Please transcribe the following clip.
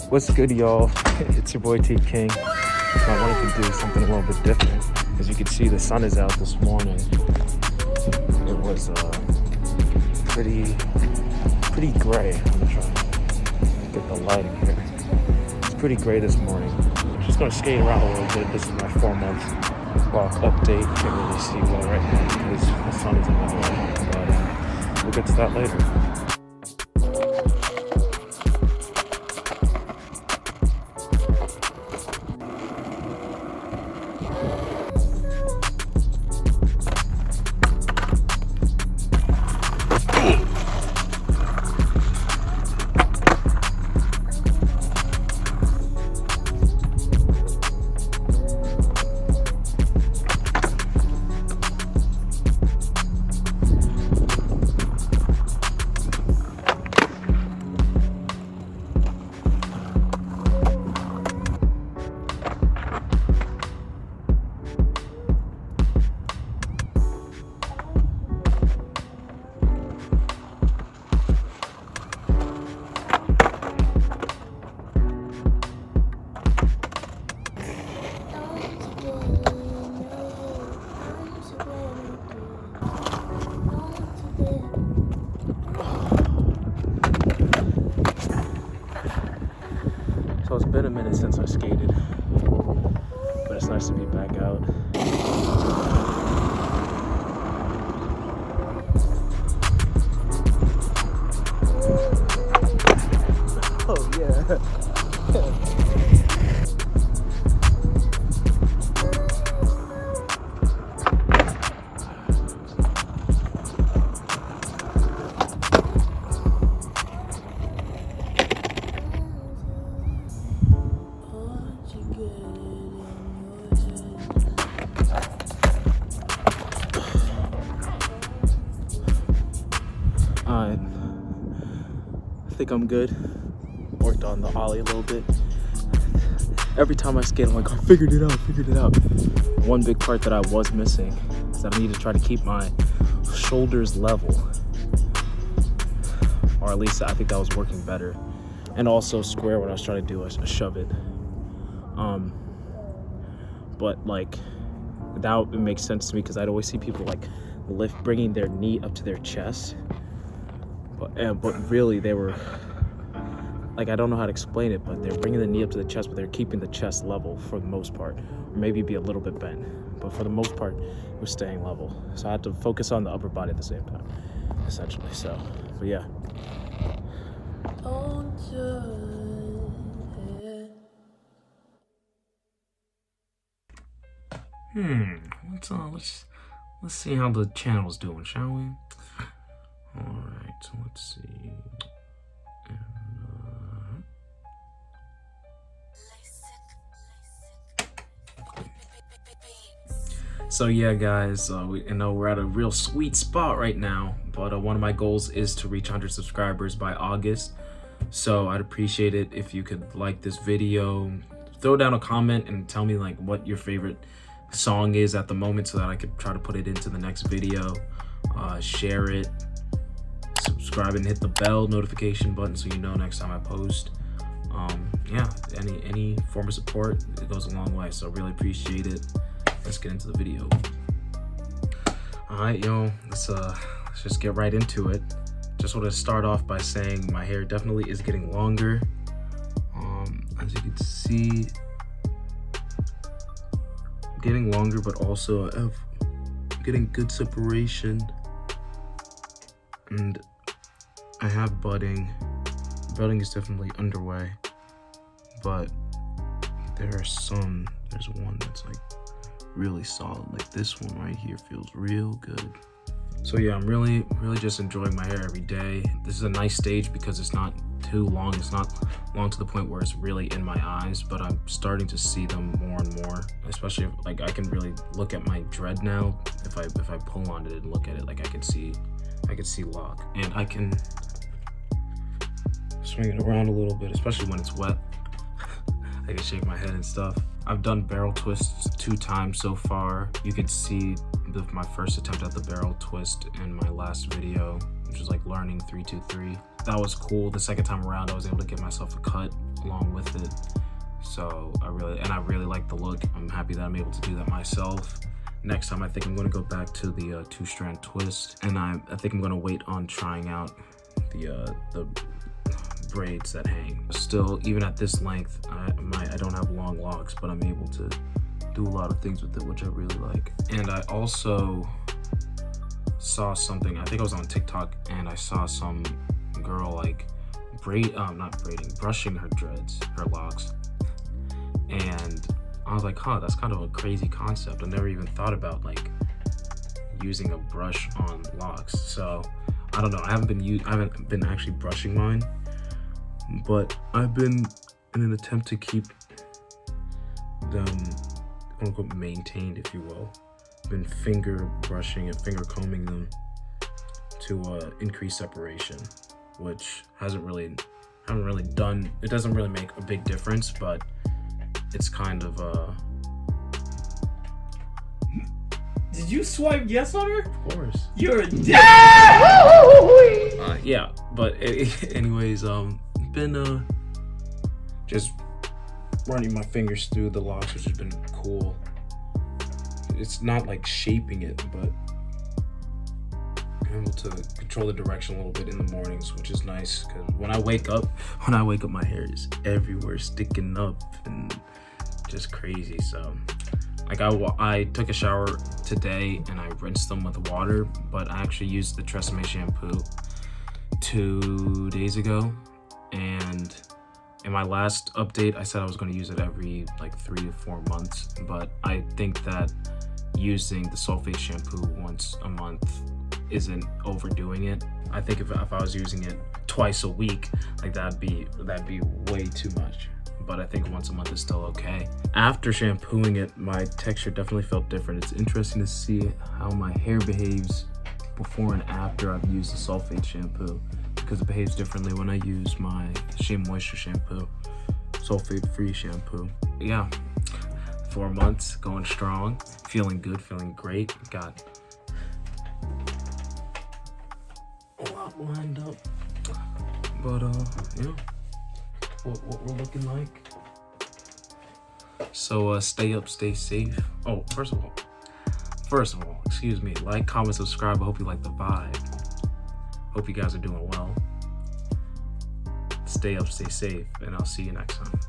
What's good, y'all? It's your boy T King. I wanted to do something a little bit different. As you can see, the sun is out this morning. It was pretty gray. I'm gonna try to get the lighting here. It's pretty gray this morning. I'm just gonna skate around a little bit. This is my 4-month walk update. Can't really see well right now because the sun is in my way. But we'll get to that later. So it's been a minute since I skated, but it's nice to be back out. Oh yeah. I think I'm good. Worked on the ollie a little bit. Every time I skate, I'm like, I figured it out. One big part that I was missing is that I need to try to keep my shoulders level. Or at least I think that was working better. And also square when I was trying to do a shove it. But like, now it makes sense to me because I'd always see people like bringing their knee up to their chest. But really they were, like, I don't know how to explain it, but they're bringing the knee up to the chest, but they're keeping the chest level for the most part. Or maybe be a little bit bent, but for the most part, it was staying level. So I had to focus on the upper body at the same time, essentially. So, but yeah. Let's see how the channel's doing, shall we? All right, so let's see. So yeah, guys, we're at a real sweet spot right now, but one of my goals is to reach 100 subscribers by August. So I'd appreciate it if you could like this video, throw down a comment and tell me like what your favorite song is at the moment so that I could try to put it into the next video. Share it, subscribe, and hit the bell notification button so you know next time I post. Yeah, any form of support, it goes a long way, so really appreciate it. Let's get into the video. All right, yo, let's just get right into it. Just want to start off by saying my hair definitely is getting longer. As you can see, getting longer, but also getting good separation, and I have budding. Budding is definitely underway, but there's one that's like really solid. Like this one right here feels real good. So yeah, I'm really just enjoying my hair every day. This is a nice stage because it's not too long. It's not long to the point where it's really in my eyes, but I'm starting to see them more and more. Especially if, like, I can really look at my dread now. If I pull on it and look at it, like I can see lock, and I can swing it around a little bit, especially when it's wet. I can shake my head and stuff. I've done barrel twists 2 times so far. You can see my first attempt at the barrel twist in my last video, which was like learning 3-2-3. That was cool. The second time around, I was able to give myself a cut along with it. So I really like the look. I'm happy that I'm able to do that myself. Next time, I think I'm gonna go back to the 2-strand twist, and I think I'm gonna wait on trying out the braids that hang. Still, even at this length, I don't have long locks, but I'm able to do a lot of things with it, which I really like. And I also saw something, I think I was on TikTok, and I saw some girl like brushing her dreads, her locks. And I was like, huh, that's kind of a crazy concept. I never even thought about like using a brush on locks. So I don't know, I haven't been actually brushing mine, but I've been in an attempt to keep them quote unquote maintained, if you will. Been finger brushing and finger combing them to increase separation, which haven't really done. It doesn't really make a big difference, but it's kind of Did you swipe yes on her? Of course. You're a dick. Yeah, but anyways, been just running my fingers through the locks, which has been cool. It's not like shaping it, but I'm able to control the direction a little bit in the mornings, which is nice, because when I wake up, my hair is everywhere, sticking up and just crazy. So like I took a shower today and I rinsed them with water, but I actually used the Tresemme shampoo 2 days ago, and in my last update I said I was going to use it every like 3 to 4 months, but I think that using the sulfate shampoo once a month isn't overdoing it. I think if I was using it twice a week, like that'd be way too much. But I think once a month is still okay. After shampooing it, my texture definitely felt different. It's interesting to see how my hair behaves before and after I've used the sulfate shampoo, because it behaves differently when I use my Shea Moisture shampoo, sulfate-free shampoo. Yeah, 4 months, going strong, feeling good, feeling great. Got a lot lined up, but yeah, what we're looking like. So stay up, stay safe. Oh, first of all, excuse me, like, comment, subscribe. I hope you like the vibe. Hope you guys are doing well. Stay up, stay safe, and I'll see you next time.